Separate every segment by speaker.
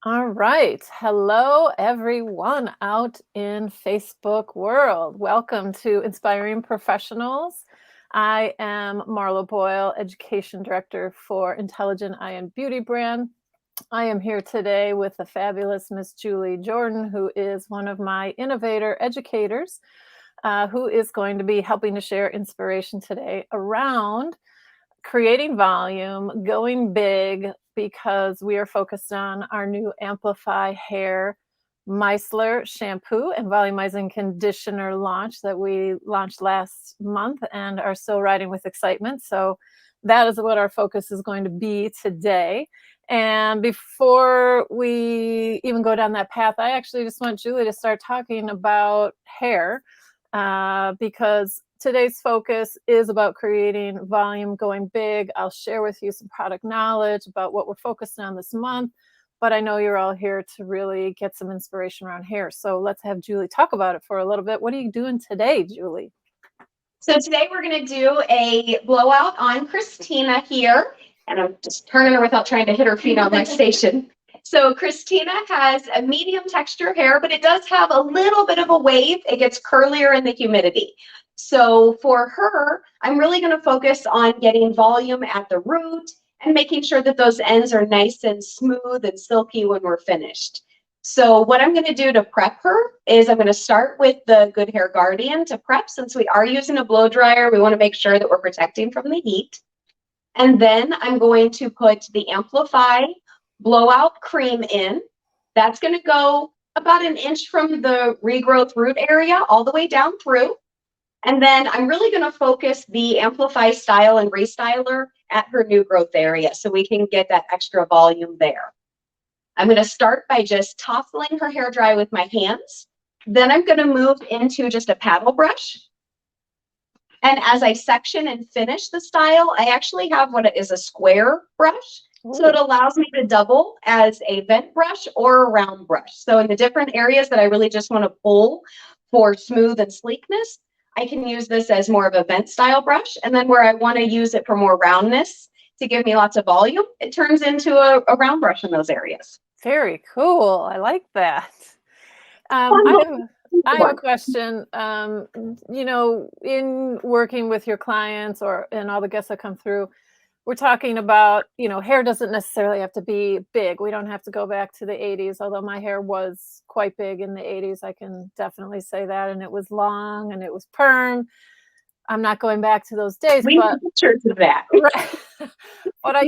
Speaker 1: All right. Hello, everyone out in Facebook world. Welcome to Inspiring Professionals. I am Marla Boyle, Education Director for Intelligent Eye and Beauty brand. I am here today with the fabulous Miss Julie Jordan, who is one of my innovator educators, who is going to be helping to share inspiration today around creating volume, going big, because we are focused on our new Amplifi-hair micellar shampoo and volumizing conditioner launch that we launched last month and are still riding with excitement. So that is what our focus is going to be today. And before we even go down that path, I actually just want Julie to start talking about hair, because today's focus is about creating volume, going big. I'll share with you some product knowledge about what we're focused on this month, but I know you're all here to really get some inspiration around hair. So let's have Julie talk about it for a little bit. What are you doing today, Julie?
Speaker 2: So today we're going to do a blowout on Christina here, and I'm just turning her without trying to hit her feet on my station. So Christina has a medium texture hair, but it does have a little bit of a wave. It gets curlier in the humidity. So for her, I'm really going to focus on getting volume at the root and making sure that those ends are nice and smooth and silky when we're finished. So what I'm going to do to prep her is I'm going to start with the Good Hair Guardian to prep. Since we are using a blow dryer, we want to make sure that we're protecting from the heat. And then I'm going to put the Amplify blowout cream in. That's going to go about an inch from the regrowth root area all the way down through. And then I'm really going to focus the Amplify Style and Restyler at her new growth area so we can get that extra volume there. I'm going to start by just tousling her hair dry with my hands. Then I'm going to move into just a paddle brush. And as I section and finish the style, I actually have what is a square brush.
Speaker 1: Ooh.
Speaker 2: So it allows me to double as a vent brush or a round brush. So in the different areas that I really just want to pull for smooth and sleekness, I can use this as more of a vent style brush. And then where I want to use it for more roundness to give me lots of volume, it turns into a round brush in those areas.
Speaker 1: Very cool. I like that. I have a question. In working with your clients and all the guests that come through, we're talking about, hair doesn't necessarily have to be big. We don't have to go back to the 80s, although my hair was quite big in the 80s. I can definitely say that. And it was long and it was perm. I'm not going back to those days,
Speaker 2: We
Speaker 1: but
Speaker 2: have pictures of that.
Speaker 1: right. But I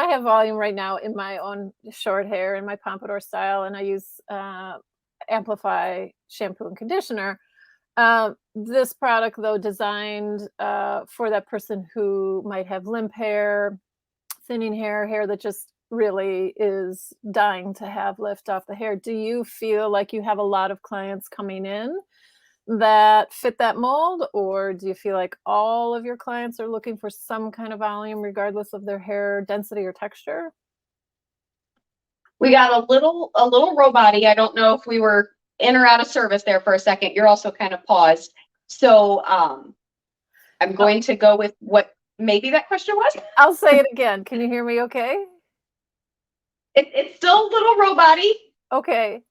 Speaker 1: have volume right now in my own short hair in my pompadour style, and I use Amplify shampoo and conditioner. This product, though, designed for that person who might have limp hair, thinning hair that just really is dying to have lift off the hair. Do you feel like you have a lot of clients coming in that fit that mold, or do you feel like all of your clients are looking for some kind of volume regardless of their hair density or texture?
Speaker 2: We got a little robot-y. I don't know if we were in or out of service there for a second. You're also kind of paused. So I'm going to go with what maybe that question was.
Speaker 1: I'll say it again. Can you hear me okay?
Speaker 2: It's still a little robot-y.
Speaker 1: Okay.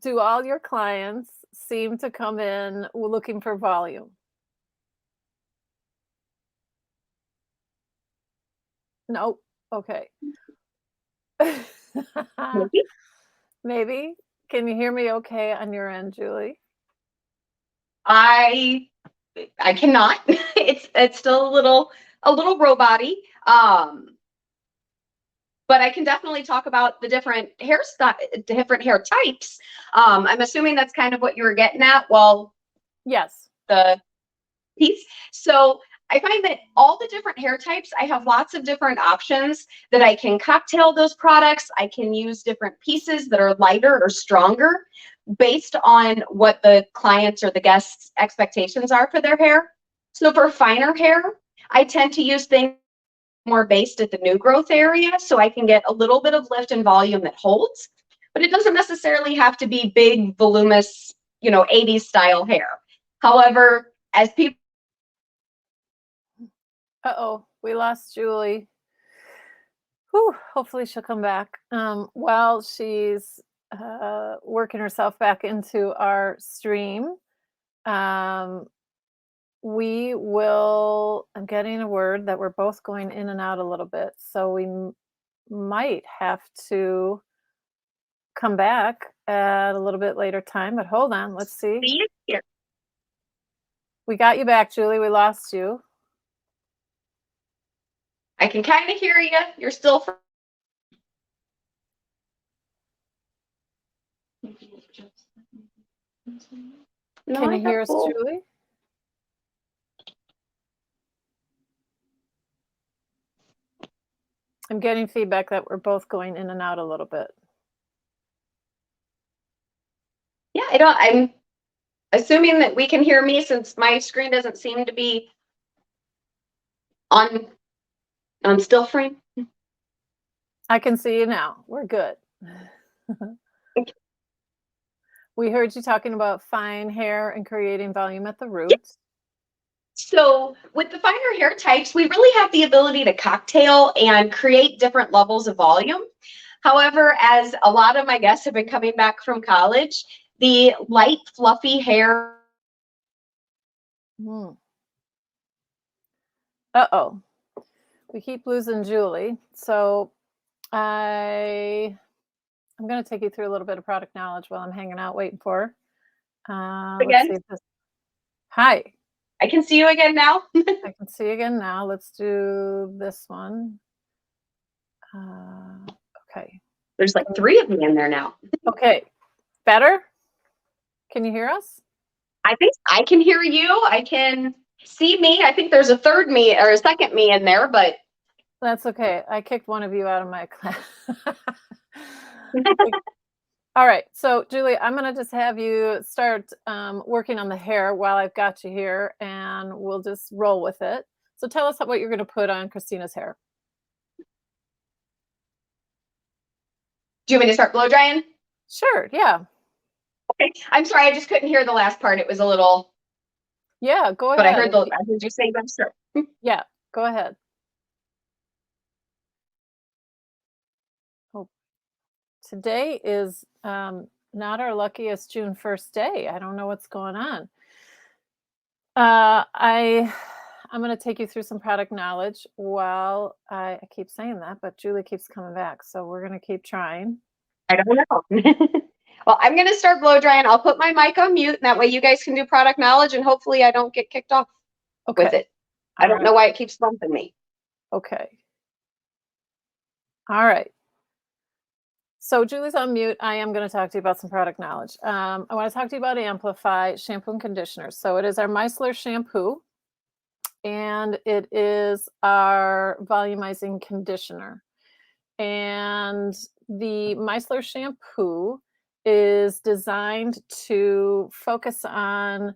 Speaker 1: Do all your clients seem to come in looking for volume? Nope. Okay.
Speaker 2: Maybe.
Speaker 1: Maybe. Can you hear me okay on your end, Julie?
Speaker 2: I cannot. It's still a little robot-y. But I can definitely talk about the different hair types. I'm assuming that's kind of what you were getting at. Well,
Speaker 1: yes.
Speaker 2: The piece. So I find that all the different hair types, I have lots of different options that I can cocktail those products. I can use different pieces that are lighter or stronger based on what the clients or the guests' expectations are for their hair. So for finer hair, I tend to use things more based at the new growth area so I can get a little bit of lift and volume that holds, but it doesn't necessarily have to be big, voluminous, 80s style hair. However, as people
Speaker 1: Uh-oh, we lost Julie. Whew, hopefully she'll come back. While she's working herself back into our stream, um, we will. I'm getting a word that we're both going in and out a little bit, so we might have to come back at a little bit later time. But hold on, let's see.
Speaker 2: See you here.
Speaker 1: We got you back, Julie. We lost you.
Speaker 2: I can kind of hear you. You're still. No,
Speaker 1: Can
Speaker 2: I
Speaker 1: you
Speaker 2: got
Speaker 1: hear us,
Speaker 2: full.
Speaker 1: Julie? I'm getting feedback that we're both going in and out a little bit.
Speaker 2: Yeah, I'm assuming that we can hear me since my screen doesn't seem to be on still frame.
Speaker 1: I can see you now. We're good. We heard you talking about fine hair and creating volume at the roots.
Speaker 2: So with the finer hair types, we really have the ability to cocktail and create different levels of volume. However, as a lot of my guests have been coming back from college, the light, fluffy hair.
Speaker 1: Uh-oh. We keep losing Julie. So I'm going to take you through a little bit of product knowledge while I'm hanging out waiting for her. Let's see
Speaker 2: Again,
Speaker 1: if this. Hi.
Speaker 2: I can see you again now.
Speaker 1: I can see you again now. Let's do this one. Okay.
Speaker 2: There's like 3 of me in there now.
Speaker 1: Okay. Better? Can you hear us?
Speaker 2: I think I can hear you. I can see me. I think there's a third me or a second me in there, but
Speaker 1: That's okay. I kicked one of you out of my class. All right. So, Julie, I'm going to just have you start working on the hair while I've got you here, and we'll just roll with it. So, tell us what you're going to put on Christina's hair.
Speaker 2: do you want me to start blow drying?
Speaker 1: Sure. Yeah.
Speaker 2: Okay. I'm sorry, I just couldn't hear the last part. It was a little.
Speaker 1: Yeah. Go
Speaker 2: But I
Speaker 1: ahead.
Speaker 2: heard you say I'm sure.
Speaker 1: Yeah. Go ahead. Oh, today is not our luckiest June 1st day. I don't know what's going on. I'm going to take you through some product knowledge while I keep saying that, but Julie keeps coming back, so we're going to keep trying.
Speaker 2: I don't know. Well, I'm going to start blow drying. I'll put my mic on mute, and that way you guys can do product knowledge, and hopefully I don't get kicked off with it. I don't know why it keeps bumping me.
Speaker 1: Okay. All right. So Julie's on mute. I am going to talk to you about some product knowledge. I want to talk to you about Amplify shampoo and conditioner. So it is our micellar shampoo, and it is our volumizing conditioner. And the micellar shampoo is designed to focus on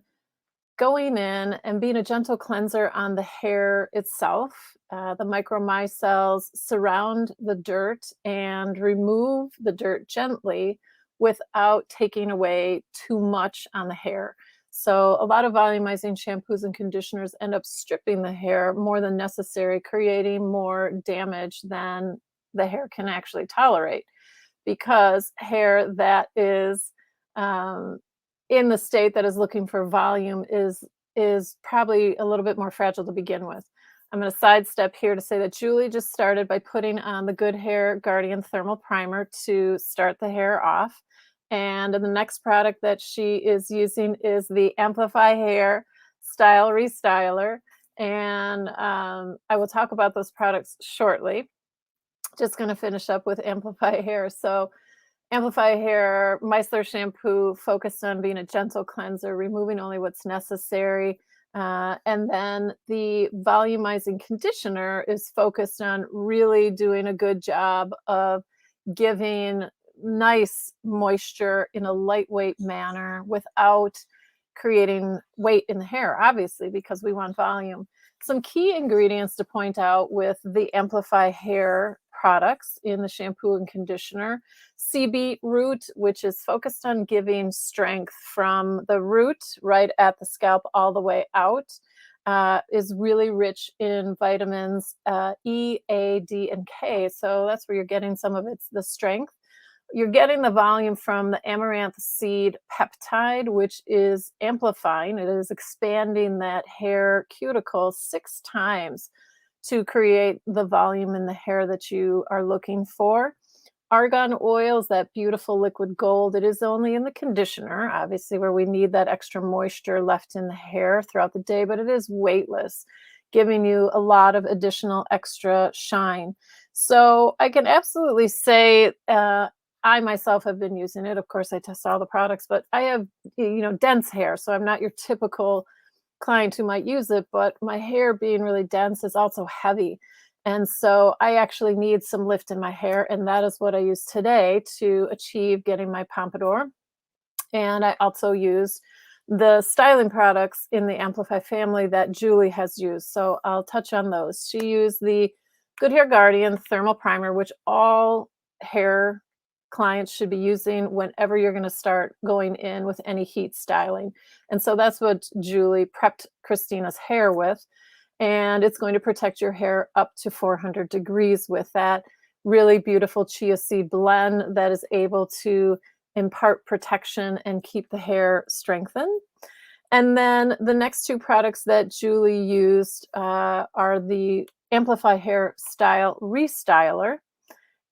Speaker 1: going in and being a gentle cleanser on the hair itself. The micromicelles surround the dirt and remove the dirt gently without taking away too much on the hair. So a lot of volumizing shampoos and conditioners end up stripping the hair more than necessary, creating more damage than the hair can actually tolerate, because hair that is in the state that is looking for volume is probably a little bit more fragile to begin with. I'm going to sidestep here to say that Julie just started by putting on the Good Hair Guardian Thermal Primer to start the hair off. And the next product that she is using is the Amplifi-hair Style Restyler. And I will talk about those products shortly. Just going to finish up with Amplifi-hair. So Amplifi-hair micellar shampoo focused on being a gentle cleanser, removing only what's necessary. And then the volumizing conditioner is focused on really doing a good job of giving nice moisture in a lightweight manner without creating weight in the hair, obviously, because we want volume. Some key ingredients to point out with the Amplifi-hair products in the shampoo and conditioner: sea beet root, which is focused on giving strength from the root right at the scalp all the way out. is really rich in vitamins E, A, D, and K. So that's where you're getting some of the strength. You're getting the volume from the amaranth seed peptide, which is amplifying. It is expanding that hair cuticle 6 times to create the volume in the hair that you are looking for. Argan oil is that beautiful liquid gold. It is only in the conditioner, obviously, where we need that extra moisture left in the hair throughout the day, but it is weightless, giving you a lot of additional extra shine. So I can absolutely say I myself have been using it. Of course, I test all the products, but I have, dense hair, so I'm not your typical client who might use it, but my hair being really dense is also heavy. And so I actually need some lift in my hair, and that is what I use today to achieve getting my pompadour. And I also use the styling products in the Amplify family that Julie has used. So I'll touch on those. She used the Good Hair Guardian Thermal Primer, which all hair clients should be using whenever you're going to start going in with any heat styling. And so that's what Julie prepped Christina's hair with. And it's going to protect your hair up to 400 degrees with that really beautiful chia seed blend that is able to impart protection and keep the hair strengthened. And then the next 2 products that Julie used are the Amplifi-hair Style Restyler.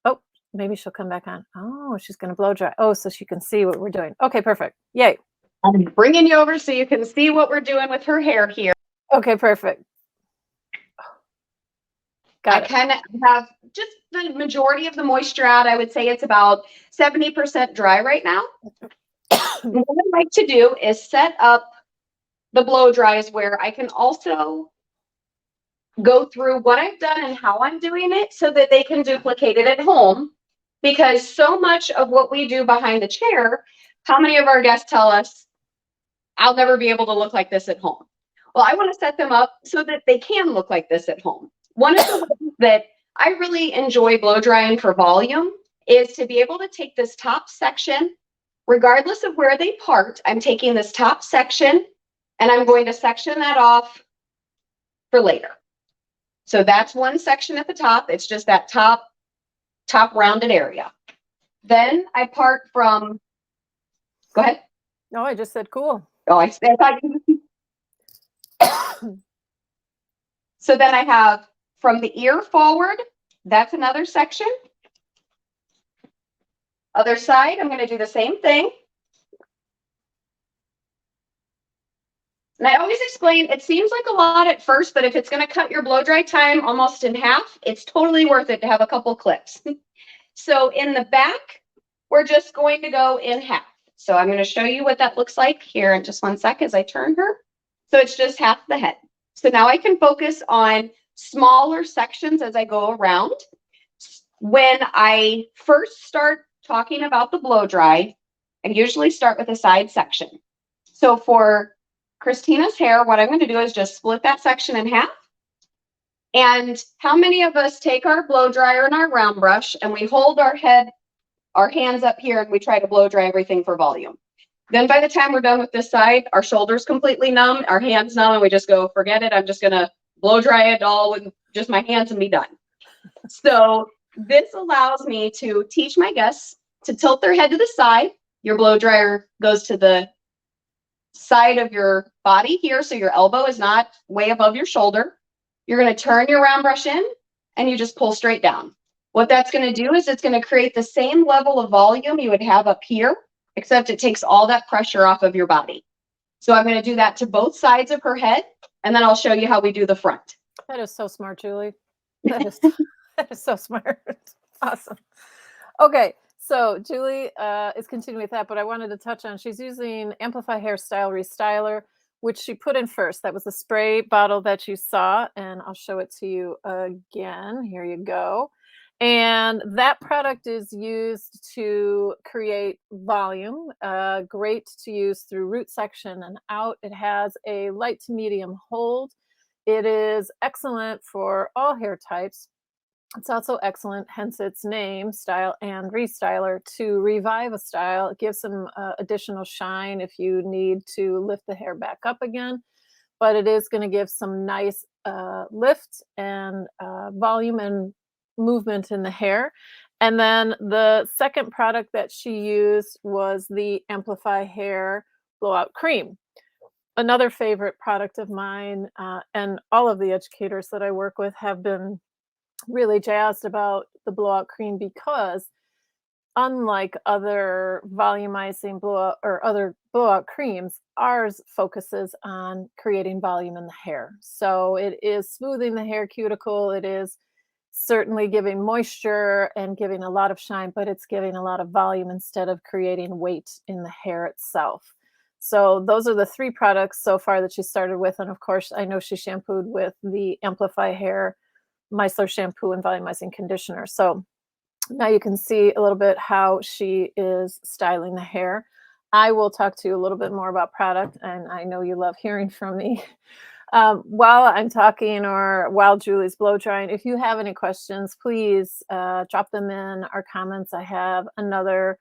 Speaker 1: Oh, maybe she'll come back on. Oh, she's going to blow dry. Oh, so she can see what we're doing. Okay, perfect. Yay.
Speaker 2: I'm bringing you over so you can see what we're doing with her hair here.
Speaker 1: Okay, perfect.
Speaker 2: I kind of have just the majority of the moisture out. I would say it's about 70% dry right now. What I like to do is set up the blow dries where I can also go through what I've done and how I'm doing it so that they can duplicate it at home. Because so much of what we do behind the chair, how many of our guests tell us, I'll never be able to look like this at home? Well, I want to set them up so that they can look like this at home. One of the ways that I really enjoy blow drying for volume is to be able to take this top section, regardless of where they part. I'm taking this top section and I'm going to section that off for later. So that's one section at the top. It's just that top rounded area. Then I part from, go ahead.
Speaker 1: No, I just said cool.
Speaker 2: Oh, I thought you. So then I have from the ear forward, that's another section. Other side, I'm going to do the same thing. And I always explain, it seems like a lot at first, but if it's going to cut your blow dry time almost in half, it's totally worth it to have a couple clips. So in the back, we're just going to go in half. So I'm going to show you what that looks like here in just one sec as I turn her. So it's just half the head. So now I can focus on smaller sections as I go around. When I first start talking about the blow dry, I usually start with a side section. So for Christina's hair, what I'm going to do is just split that section in half. And how many of us take our blow dryer and our round brush and we hold our hands up here and we try to blow dry everything for volume? Then by the time we're done with this side, our shoulders completely numb, our hands numb, and we just go, forget it. I'm just going to blow dry it all with just my hands and be done. So this allows me to teach my guests to tilt their head to the side. Your blow dryer goes to the side of your body here, so your elbow is not way above your shoulder. You're going to turn your round brush in and you just pull straight down. What that's going to do is it's going to create the same level of volume you would have up here, except it takes all that pressure off of your body. So I'm going to do that to both sides of her head, and then I'll show you how we do the front.
Speaker 1: That is so smart, Julie. That is so smart. Awesome. Okay, so Julie is continuing with that, but I wanted to touch on, she's using Amplifi-hair Style Restyler, which she put in first. That was the spray bottle that you saw, and I'll show it to you again. Here you go. And that product is used to create volume, great to use through root section and out. It has a light to medium hold. It is excellent for all hair types. It's also excellent, hence its name, Style and Restyler, to revive a style, give some additional shine if you need to lift the hair back up again. but it is going to give some nice lift and volume and movement in the hair. And then the second product that she used was the Amplifi-hair blowout cream. Another favorite product of mine, and all of the educators that I work with have been really jazzed about the blowout cream because unlike other volumizing blowout or other blowout creams, ours focuses on creating volume in the hair. So it is smoothing the hair cuticle. It is certainly giving moisture and giving a lot of shine, but it's giving a lot of volume instead of creating weight in the hair itself. So those are the three products so far that she started with. And of course, I know she shampooed with the Amplifi-hair micellar shampoo and volumizing conditioner. So now you can see a little bit how she is styling the hair. I will talk to you a little bit more about product, and I know you love hearing from me. While I'm talking or while Julie's blow drying, if you have any questions, please drop them in our comments. I have another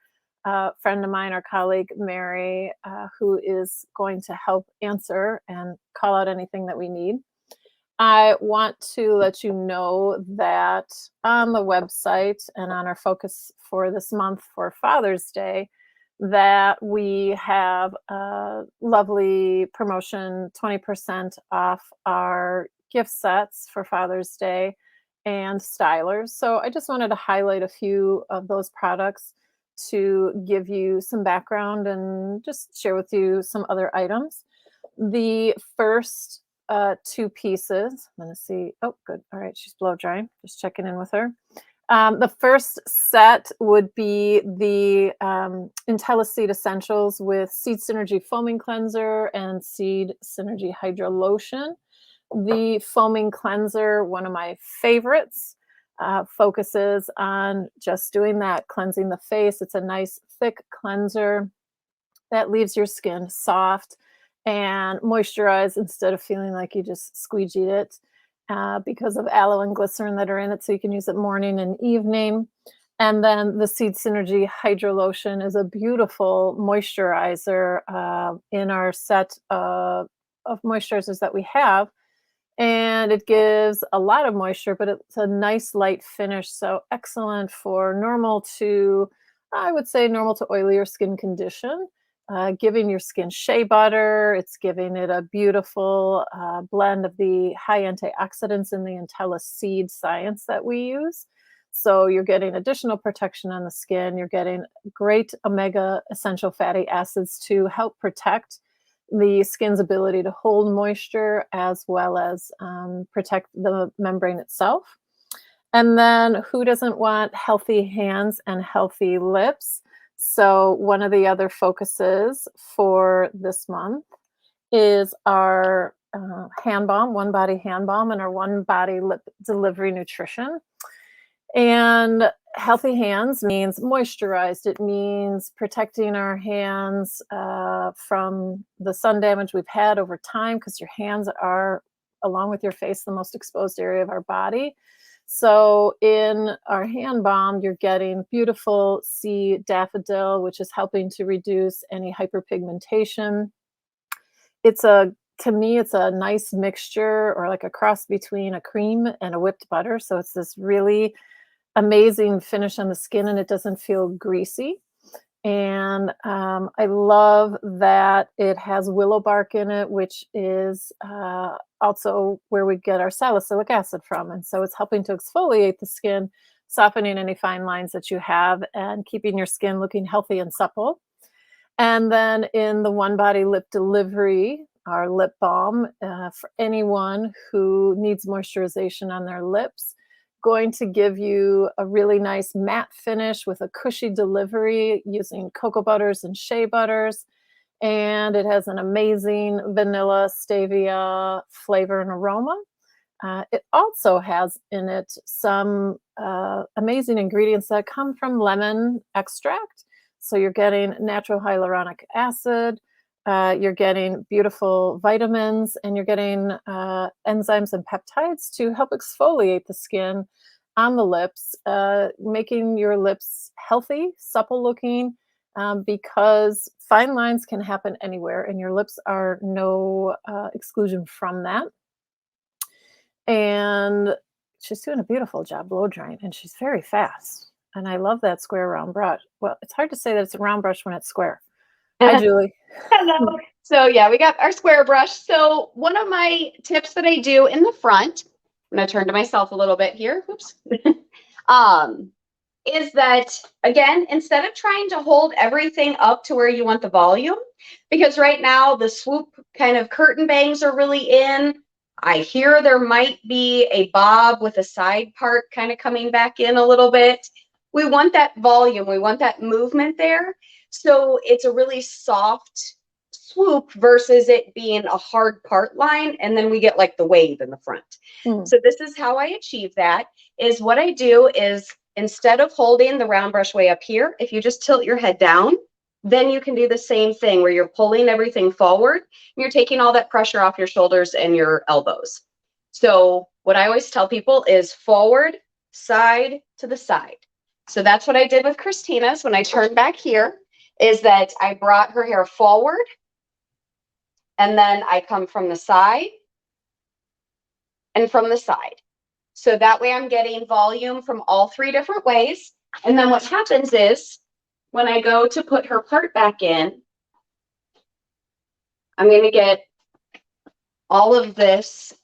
Speaker 1: friend of mine, our colleague, Mary, who is going to help answer and call out anything that we need. I want to let you know that on the website and on our focus for this month for Father's Day, that we have a lovely promotion, 20% off our gift sets for Father's Day and stylers. So I just wanted to highlight a few of those products to give you some background and just share with you some other items. The first two pieces. I'm gonna see. Oh, good. All right, she's blow drying. Just checking in with her. The first set would be the IntelliSeed Essentials with Seed Synergy Foaming Cleanser and Seed Synergy Hydro Lotion. The foaming cleanser, one of my favorites, focuses on just doing that, cleansing the face. It's a nice thick cleanser that leaves your skin soft and moisturized instead of feeling like you just squeegeed it because of aloe and glycerin that are in it. So you can use it morning and evening. And then the Seed Synergy Hydro Lotion is a beautiful moisturizer in our set of moisturizers that we have. And it gives a lot of moisture, but it's a nice light finish. So excellent for normal to, I would say, normal to oilier skin condition. Giving your skin shea butter. It's giving it a beautiful blend of the high antioxidants in the IntelliSeed science that we use. So you're getting additional protection on the skin. You're getting great omega essential fatty acids to help protect the skin's ability to hold moisture as well as protect the membrane itself. And then who doesn't want healthy hands and healthy lips? So one of the other focuses for this month is our hand balm, One Body Hand Balm, and our One Body Lip Delivery Nutrition. And healthy hands means moisturized. It means protecting our hands from the sun damage we've had over time, because your hands are, along with your face, the most exposed area of our body. So in our hand balm, you're getting beautiful sea daffodil, which is helping to reduce any hyperpigmentation. To me, it's a nice mixture, or like a cross between a cream and a whipped butter. So it's this really amazing finish on the skin, and it doesn't feel greasy. And I love that it has willow bark in it, which is also where we get our salicylic acid from. And so it's helping to exfoliate the skin, softening any fine lines that you have, and keeping your skin looking healthy and supple. And then in the One Body Lip Delivery, our lip balm, for anyone who needs moisturization on their lips, going to give you a really nice matte finish with a cushy delivery using cocoa butters and shea butters. And it has an amazing vanilla stevia flavor and aroma. It also has in it some amazing ingredients that come from lemon extract. So you're getting natural hyaluronic acid, you're getting beautiful vitamins, and you're getting enzymes and peptides to help exfoliate the skin on the lips, making your lips healthy, supple looking, because fine lines can happen anywhere, and your lips are no exclusion from that. And she's doing a beautiful job blow drying, and she's very fast. And I love that square round brush. Well, it's hard to say that it's a round brush when it's square. Hi, Julie.
Speaker 2: Hello. So yeah, we got our square brush. So one of my tips that I do in the front, I'm going to turn to myself a little bit here. Oops. Is that, again, instead of trying to hold everything up to where you want the volume, because right now the swoop kind of curtain bangs are really in. I hear there might be a bob with a side part kind of coming back in a little bit. We want that volume. We want that movement there. So it's a really soft swoop versus it being a hard part line. And then we get like the wave in the front. So this is how I achieve that. Is what I do is, instead of holding the round brush way up here, if you just tilt your head down, then you can do the same thing where you're pulling everything forward. And you're taking all that pressure off your shoulders and your elbows. So what I always tell people is forward, side to the side. So that's what I did with Christina's when I turned back here, is that I brought her hair forward, and then I come from the side and from the side. So that way I'm getting volume from all three different ways. And then what happens is, when I go to put her part back in, I'm going to get all of this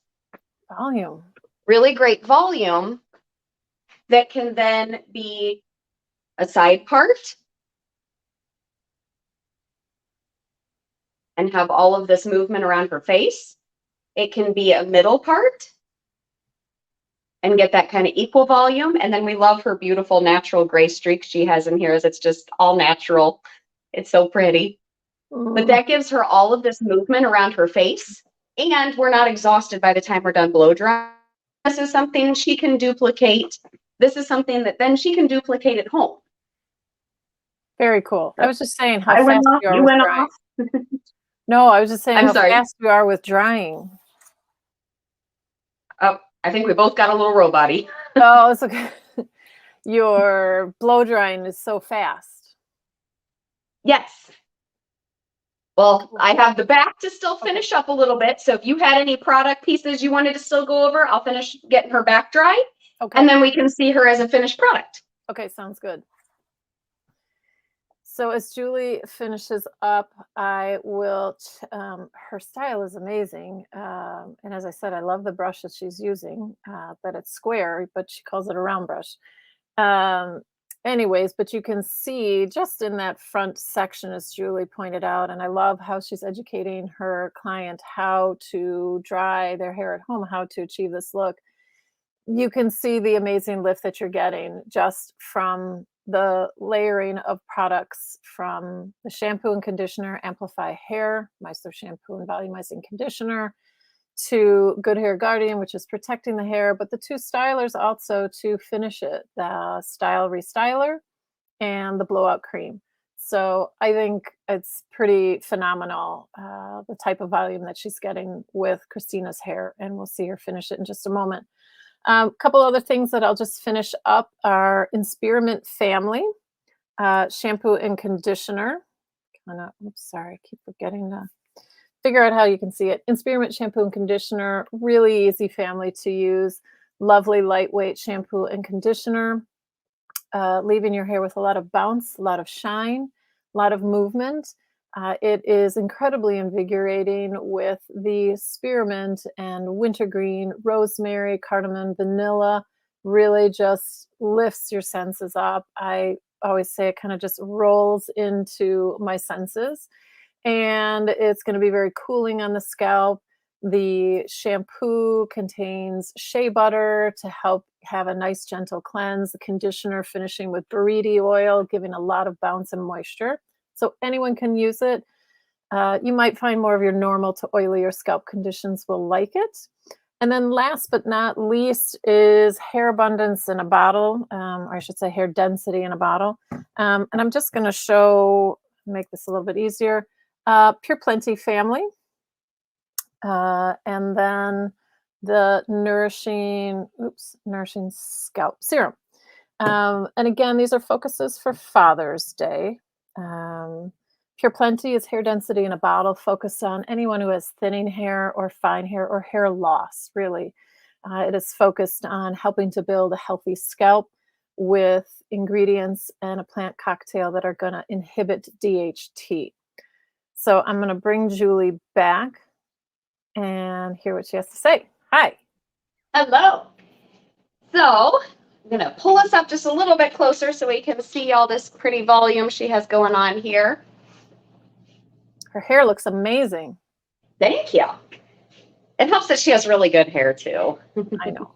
Speaker 1: Volume.
Speaker 2: really great volume that can then be a side part and have all of this movement around her face. It can be a middle part and get that kind of equal volume. And then we love her beautiful natural gray streaks she has in here, as it's just all natural. It's so pretty. But that gives her all of this movement around her face, and we're not exhausted by the time we're done blow drying. This is something she can duplicate. This is something that then she can duplicate at home.
Speaker 1: Very cool. I was just saying how
Speaker 2: I went
Speaker 1: fast
Speaker 2: off,
Speaker 1: you are
Speaker 2: you
Speaker 1: with
Speaker 2: went
Speaker 1: drying.
Speaker 2: off.
Speaker 1: No, I was just saying
Speaker 2: I'm
Speaker 1: how
Speaker 2: sorry.
Speaker 1: fast you are with drying.
Speaker 2: Oh, I think we both got a little robot-y.
Speaker 1: Oh, it's okay. Your blow drying is so fast.
Speaker 2: Yes. Well, I have the back to still finish up a little bit. So if you had any product pieces you wanted to still go over, I'll finish getting her back dry.
Speaker 1: Okay.
Speaker 2: And then we can see her as a finished product.
Speaker 1: Okay, sounds good. So as Julie finishes up, I will, her style is amazing. And as I said, I love the brush that she's using, that it's square, but she calls it a round brush. Anyways, but you can see just in that front section, as Julie pointed out, and I love how she's educating her client how to dry their hair at home, how to achieve this look. You can see the amazing lift that you're getting just from the layering of products, from the shampoo and conditioner, Amplifi-hair, Micellar shampoo and volumizing conditioner, to Good Hair Guardian, which is protecting the hair, but the two stylers also to finish it, the Style Restyler and the Blowout Cream. So I think it's pretty phenomenal, the type of volume that she's getting with Christina's hair, and we'll see her finish it in just a moment. A couple other things that I'll just finish up are Spearmint Family shampoo and conditioner. Oops, sorry, I keep forgetting to figure out how you can see it. Spearmint shampoo and conditioner, really easy family to use. Lovely lightweight shampoo and conditioner, leaving your hair with a lot of bounce, a lot of shine, a lot of movement. It is incredibly invigorating with the spearmint and wintergreen, rosemary, cardamom, vanilla. Really just lifts your senses up. I always say it kind of just rolls into my senses, and it's going to be very cooling on the scalp. The shampoo contains shea butter to help have a nice gentle cleanse. The conditioner finishing with buriti oil, giving a lot of bounce and moisture. So anyone can use it. You might find more of your normal to oilier scalp conditions will like it. And then last but not least is hair abundance in a bottle, or I should say hair density in a bottle. And I'm just going to make this a little bit easier. Pure Plenty family. And then the Nourishing Scalp Serum. And again, these are focuses for Father's Day. Pure Plenty is hair density in a bottle, focused on anyone who has thinning hair or fine hair or hair loss, really. It is focused on helping to build a healthy scalp with ingredients and a plant cocktail that are going to inhibit DHT. So I'm going to bring Julie back and hear what she has to say. Hi.
Speaker 2: Hello. So I'm going to pull us up just a little bit closer so we can see all this pretty volume she has going on here.
Speaker 1: Her hair looks amazing.
Speaker 2: Thank you. It helps that she has really good hair too.
Speaker 1: I know.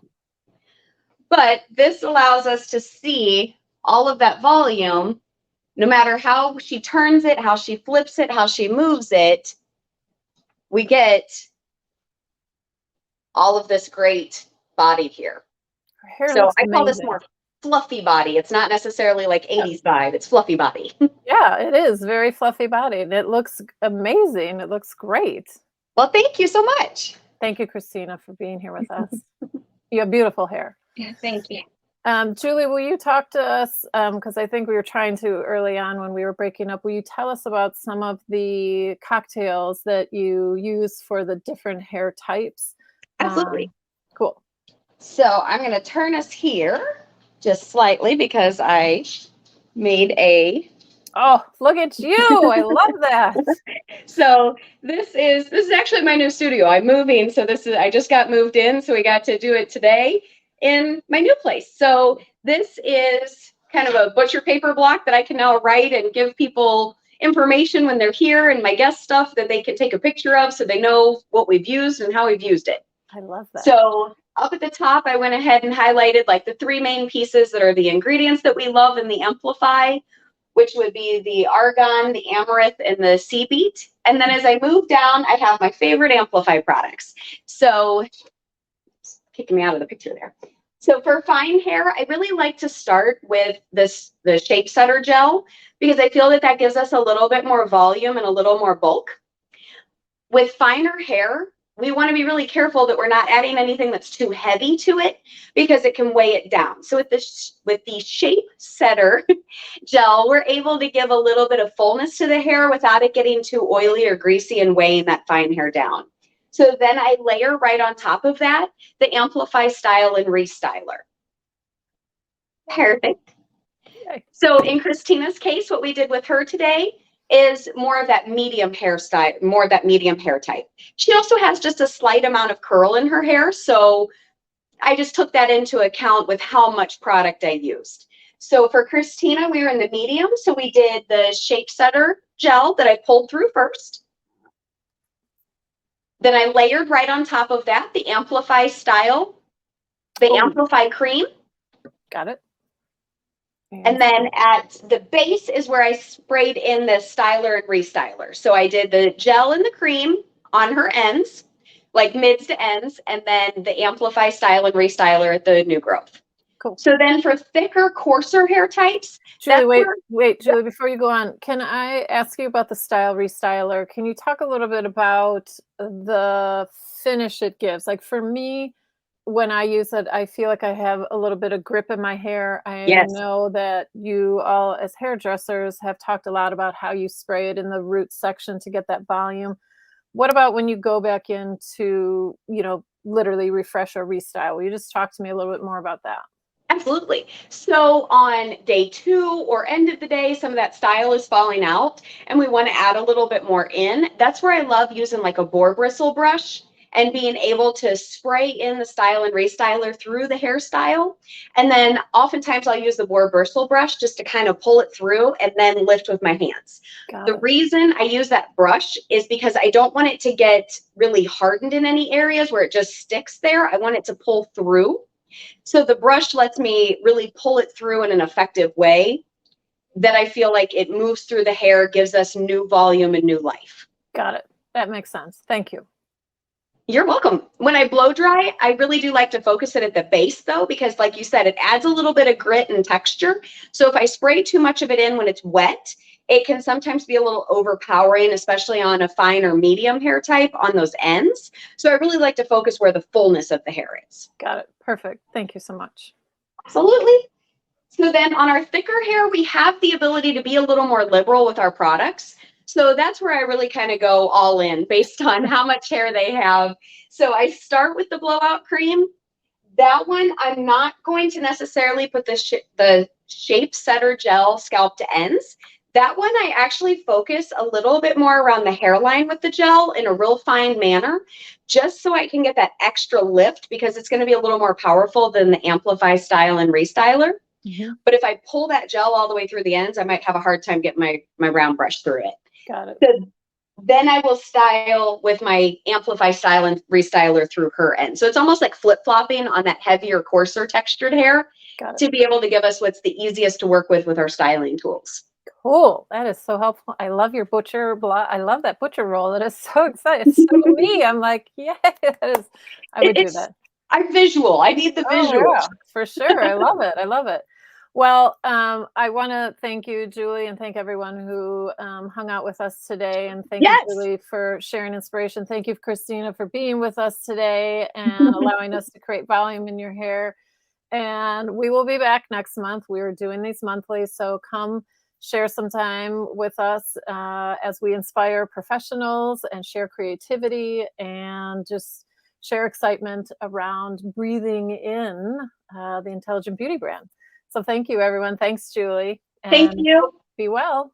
Speaker 2: But this allows us to see all of that volume, no matter how she turns it, how she flips it, how she moves it, we get all of this great body here.
Speaker 1: Her hair
Speaker 2: So
Speaker 1: looks
Speaker 2: I call this
Speaker 1: amazing.
Speaker 2: more fluffy body. It's not necessarily like 80s vibe. It's fluffy body.
Speaker 1: Yeah, it is very fluffy bodied. It looks amazing. It looks great.
Speaker 2: Well, thank you so much.
Speaker 1: Thank you, Christina, for being here with us. You have beautiful hair.
Speaker 2: Thank you.
Speaker 1: Julie, will you talk to us? Because I think we were trying to early on when we were breaking up. Will you tell us about some of the cocktails that you use for the different hair types?
Speaker 2: Absolutely.
Speaker 1: Cool.
Speaker 2: So I'm going to turn us here just slightly because I made a.
Speaker 1: Oh, look at you. I love that.
Speaker 2: So this is actually my new studio. I'm moving, so I just got moved in, so we got to do it today in my new place. So this is kind of a butcher paper block that I can now write and give people information when they're here, and my guest stuff that they can take a picture of so they know what we've used and how we've used it.
Speaker 1: I love that.
Speaker 2: So up at the top, I went ahead and highlighted like the 3 main pieces that are the ingredients that we love in the Amplify, which would be the argan, the amaranth, and the sea beet. And then as I move down, I have my favorite Amplify products. So, kicking me out of the picture there. So for fine hair, I really like to start with the Shape Setter gel because I feel that that gives us a little bit more volume and a little more bulk. With finer hair, we want to be really careful that we're not adding anything that's too heavy to it because it can weigh it down. So with the Shape Setter gel, we're able to give a little bit of fullness to the hair without it getting too oily or greasy and weighing that fine hair down. So then I layer right on top of that the Amplify Style and Restyler. Perfect.
Speaker 1: Okay.
Speaker 2: So in Christina's case, what we did with her today is more of that medium hairstyle, more of that medium hair type. She also has just a slight amount of curl in her hair, so I just took that into account with how much product I used. So for Christina, we were in the medium, so we did the Shape Setter gel that I pulled through first. Then I layered right on top of that the Amplify Style, the Amplify Cream.
Speaker 1: Got it.
Speaker 2: And then at the base is where I sprayed in the styler and restyler. So I did the gel and the cream on her ends, like mids to ends, and then the Amplify Style and Restyler at the new growth.
Speaker 1: Cool.
Speaker 2: So then for thicker, coarser hair types.
Speaker 1: Julie, wait, Julie, before you go on, can I ask you about the Style Restyler? Can you talk a little bit about the finish it gives? Like for me, when I use it, I feel like I have a little bit of grip in my hair. I know that you all as hairdressers have talked a lot about how you spray it in the root section to get that volume. What about when you go back in to, literally refresh or restyle? Will you just talk to me a little bit more about that?
Speaker 2: Absolutely. So on day 2 or end of the day, some of that style is falling out and we want to add a little bit more in. That's where I love using like a boar bristle brush and being able to spray in the style and restyler through the hairstyle. And then oftentimes I'll use the boar bristle brush just to kind of pull it through and then lift with my hands. The reason I use that brush is because I don't want it to get really hardened in any areas where it just sticks there. I want it to pull through. So the brush lets me really pull it through in an effective way that I feel like it moves through the hair, gives us new volume and new life.
Speaker 1: Got it. That makes sense. Thank you.
Speaker 2: You're welcome. When I blow dry, I really do like to focus it at the base though, because like you said, it adds a little bit of grit and texture. So if I spray too much of it in when it's wet, it can sometimes be a little overpowering, especially on a fine or medium hair type on those ends. So I really like to focus where the fullness of the hair is.
Speaker 1: Got it. Perfect. Thank you so much.
Speaker 2: Absolutely. So then on our thicker hair, we have the ability to be a little more liberal with our products. So that's where I really kind of go all in based on how much hair they have. So I start with the blowout cream. That one, I'm not going to necessarily put the shape setter gel scalp to ends. That one, I actually focus a little bit more around the hairline with the gel in a real fine manner, just so I can get that extra lift because it's going to be a little more powerful than the Amplify Style and Restyler. But if I pull that gel all the way through the ends, I might have a hard time getting my round brush through it.
Speaker 1: Got it.
Speaker 2: So then I will style with my Amplify Style and Restyler through her end. So it's almost like flip-flopping on that heavier, coarser textured hair to be able to give us what's the easiest to work with our styling tools.
Speaker 1: Cool. That is so helpful. I love your butcher blah. I love that butcher roll. That is so exciting. It's so me. I'm like, yeah, that is, I would do that.
Speaker 2: I'm visual. I need the visual.
Speaker 1: Yeah, for sure. I love it. I love it. Well, I want to thank you, Julie, and thank everyone who hung out with us today. And thank you, Julie, for sharing inspiration. Thank you, Christina, for being with us today and allowing us to create volume in your hair. And we will be back next month. We are doing these monthly, so come share some time with us as we inspire professionals and share creativity and just share excitement around breathing in the Intelligent Beauty brand. So thank you, everyone. Thanks, Julie.
Speaker 2: Thank you.
Speaker 1: Be well.